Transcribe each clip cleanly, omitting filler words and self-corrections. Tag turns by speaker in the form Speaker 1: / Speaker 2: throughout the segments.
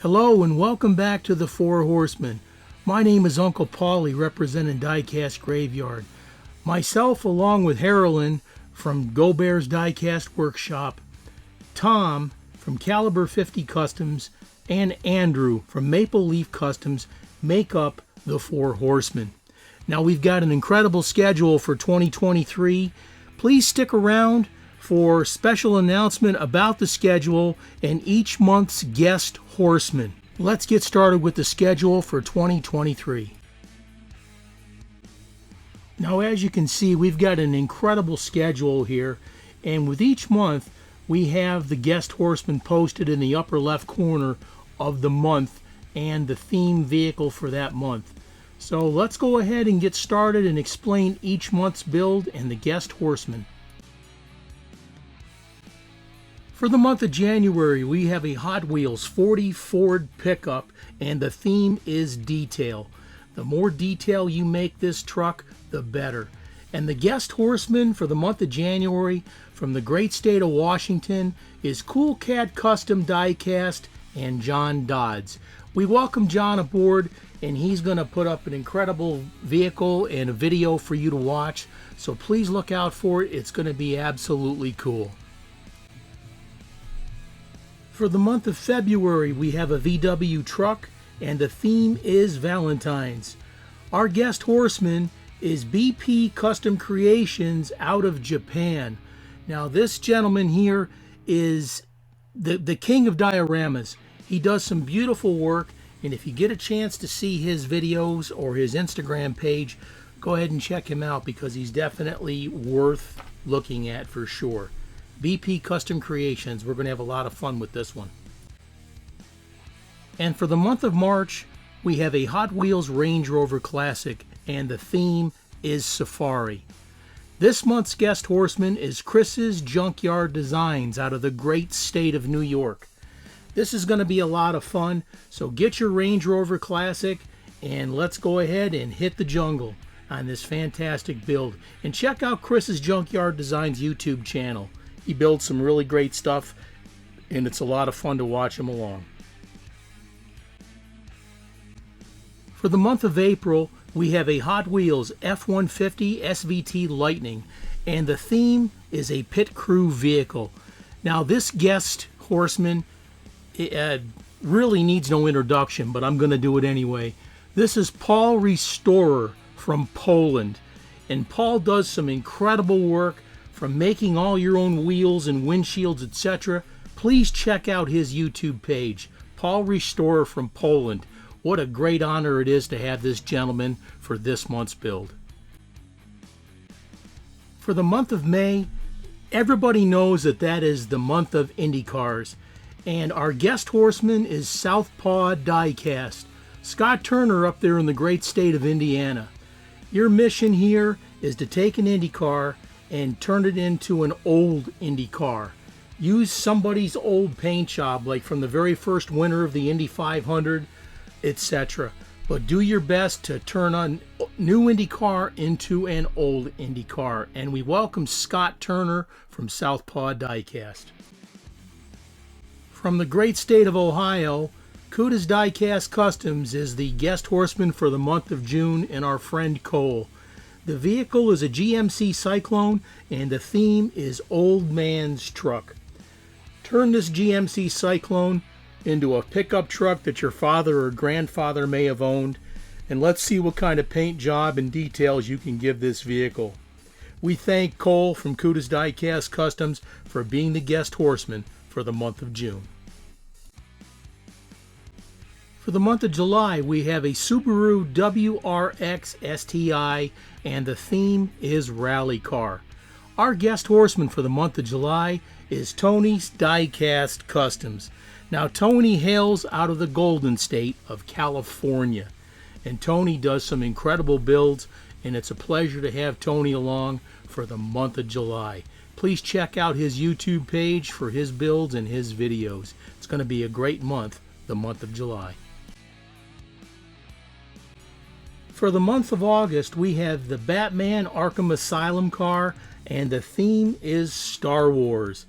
Speaker 1: Hello and welcome back to the Four Horsemen. My name is Uncle Paulie, representing Diecast Graveyard. Myself, along with Harolyn from Go Bears Diecast Workshop, Tom from Caliber 50 Customs, and Andrew from Maple Leaf Customs make up the Four Horsemen. Now we've got an incredible schedule for 2023. Please stick around for special announcement about the schedule and each month's guest horseman. Let's get started with the schedule for 2023. Now, as you can see, we've got an incredible schedule here, and with each month we have the guest horseman posted in the upper left corner of the month and the theme vehicle for that month. So let's go ahead and get started and explain each month's build and the guest horseman. For the month of January, we have a Hot Wheels 40 Ford pickup, and the theme is detail. The more detail you make this truck, the better. And the guest horseman for the month of January from the great state of Washington is Cool Cat Custom Diecast and John Dodds. We welcome John aboard, and he's going to put up an incredible vehicle and a video for you to watch. So please look out for it. It's going to be absolutely cool. For the month of February, we have a VW truck, and the theme is Valentine's. Our guest horseman is BP Custom Creations out of Japan. Now, this gentleman here is the king of dioramas. He does some beautiful work, and if you get a chance to see his videos or his Instagram page, go ahead and check him out because he's definitely worth looking at for sure. BP Custom Creations. We're going to have a lot of fun with this one. And for the month of March, we have a Hot Wheels Range Rover Classic, and the theme is Safari. This month's guest horseman is Chris's Junkyard Designs out of the great state of New York. This is going to be a lot of fun, so get your Range Rover Classic and let's go ahead and hit the jungle on this fantastic build. And check out Chris's Junkyard Designs YouTube channel. He builds some really great stuff, and it's a lot of fun to watch him along. For the month of April, we have a Hot Wheels F-150 SVT Lightning, and the theme is a pit crew vehicle. Now, this guest horseman really needs no introduction, but I'm going to do it anyway. This is Paul Restorer from Poland, and Paul does some incredible work from making all your own wheels and windshields, etc. Please check out his YouTube page, Paul Restorer from Poland. What a great honor it is to have this gentleman for this month's build. For the month of May, everybody knows that is the month of Indy cars, and our guest horseman is Southpaw Diecast, Scott Turner up there in the great state of Indiana. Your mission here is to take an Indy car and turn it into an old Indy car. Use somebody's old paint job, like from the very first winner of the Indy 500, etc. But do your best to turn a new Indy car into an old Indy car. And we welcome Scott Turner from Southpaw Diecast. From the great state of Ohio, Kuda's Diecast Customs is the guest horseman for the month of June, and our friend Cole. The vehicle is a GMC Cyclone, and the theme is Old Man's Truck. Turn this GMC Cyclone into a pickup truck that your father or grandfather may have owned, and let's see what kind of paint job and details you can give this vehicle. We thank Cole from Kuda's Diecast Customs for being the guest horseman for the month of June. For the month of July, we have a Subaru WRX STI, and the theme is Rally Car. Our guest horseman for the month of July is Tony's Diecast Customs. Now, Tony hails out of the Golden State of California, and Tony does some incredible builds, and it's a pleasure to have Tony along for the month of July. Please check out his YouTube page for his builds and his videos. It's going to be a great month, the month of July. For the month of August, we have the Batman Arkham Asylum car, and the theme is Star Wars.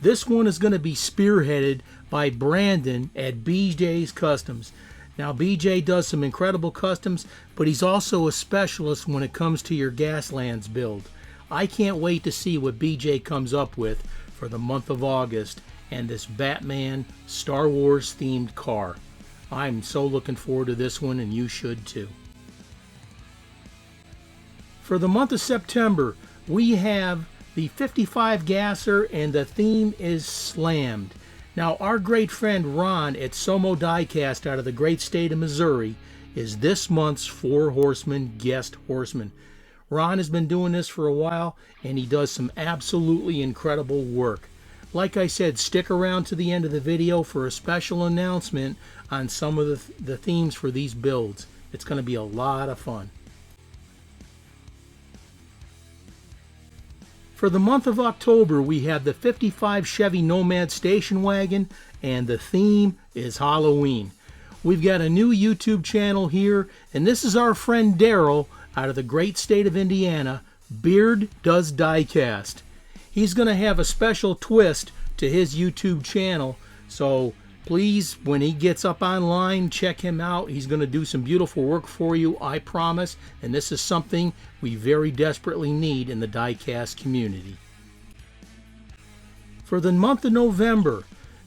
Speaker 1: This one is going to be spearheaded by Brandon at BJ's Customs. Now, BJ does some incredible customs, but he's also a specialist when it comes to your Gaslands build. I can't wait to see what BJ comes up with for the month of August and this Batman Star Wars themed car. I'm so looking forward to this one, and you should too. For the month of September, we have the 55 gasser, and the theme is slammed. Now, our great friend Ron at Somo Diecast out of the great state of Missouri is this month's 4 Horsemen guest horseman. Ron has been doing this for a while, and he does some absolutely incredible work. Like I said, stick around to the end of the video for a special announcement on some of the themes for these builds. It's going to be a lot of fun. For the month of October, we have the 55 Chevy Nomad station wagon, and the theme is Halloween. We've got a new YouTube channel here, and this is our friend Daryl out of the great state of Indiana, Beard Does Diecast. He's going to have a special twist to his YouTube channel, so please, when he gets up online, check him out. He's going to do some beautiful work for you, I promise, and this is something we very desperately need in the diecast community. For the month of November,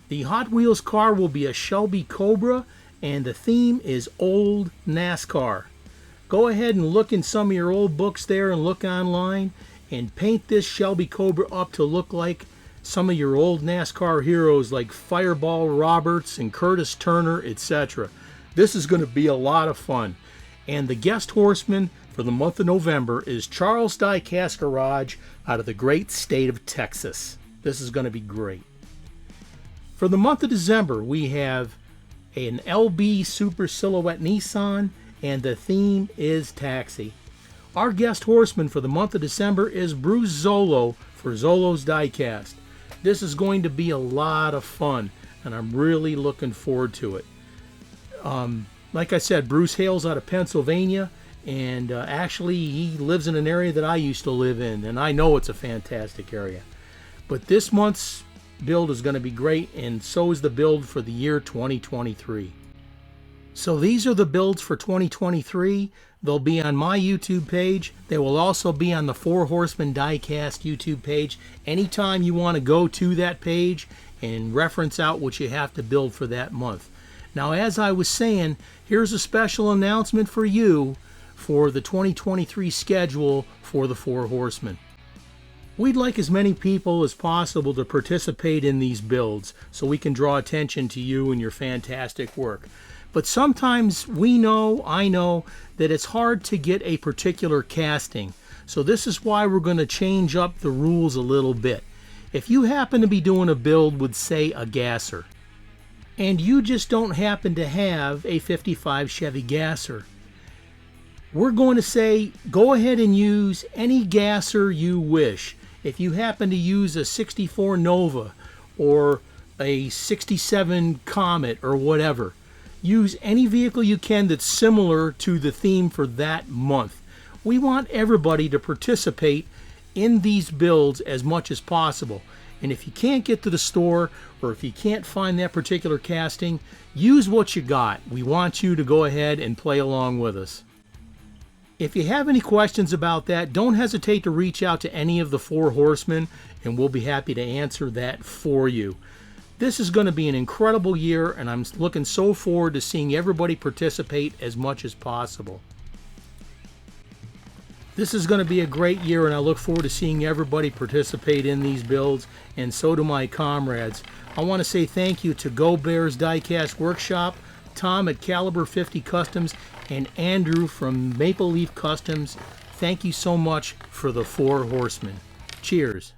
Speaker 1: the Hot Wheels car will be a Shelby Cobra, and the theme is Old NASCAR. Go ahead and look in some of your old books there and look online and paint this Shelby Cobra up to look like some of your old NASCAR heroes like Fireball Roberts and Curtis Turner, etc. This is going to be a lot of fun. And the guest horseman for the month of November is Charles Diecast Garage out of the great state of Texas. This is going to be great. For the month of December, we have an LB Super Silhouette Nissan, and the theme is Taxi. Our guest horseman for the month of December is Bruce Zolo for Zolo's Diecast. This is going to be a lot of fun, and I'm really looking forward to it. Like I said, Bruce hails out of Pennsylvania, and actually he lives in an area that I used to live in, and I know it's a fantastic area. But this month's build is going to be great, and so is the build for the year 2023. So these are the builds for 2023. They'll be on my YouTube page. They will also be on the 4 Horsemen Diecast YouTube page. Anytime you want to go to that page and reference out what you have to build for that month. Now, as I was saying, here's a special announcement for you for the 2023 schedule for the 4 Horsemen. We'd like as many people as possible to participate in these builds so we can draw attention to you and your fantastic work. But sometimes I know that it's hard to get a particular casting. So this is why we're going to change up the rules a little bit. If you happen to be doing a build with, say, a gasser, and you just don't happen to have a 55 Chevy gasser, we're going to say go ahead and use any gasser you wish. If you happen to use a 64 Nova or a 67 Comet or whatever, use any vehicle you can that's similar to the theme for that month. We want everybody to participate in these builds as much as possible. And if you can't get to the store, or if you can't find that particular casting, use what you got. We want you to go ahead and play along with us. If you have any questions about that, don't hesitate to reach out to any of the 4 Horsemen, and we'll be happy to answer that for you. This is going to be an incredible year, and I'm looking so forward to seeing everybody participate as much as possible. This is going to be a great year, and I look forward to seeing everybody participate in these builds, and so do my comrades. I want to say thank you to Go Bears Diecast Workshop, Tom at Caliber 50 Customs, and Andrew from Maple Leaf Customs. Thank you so much for the 4 Horsemen. Cheers.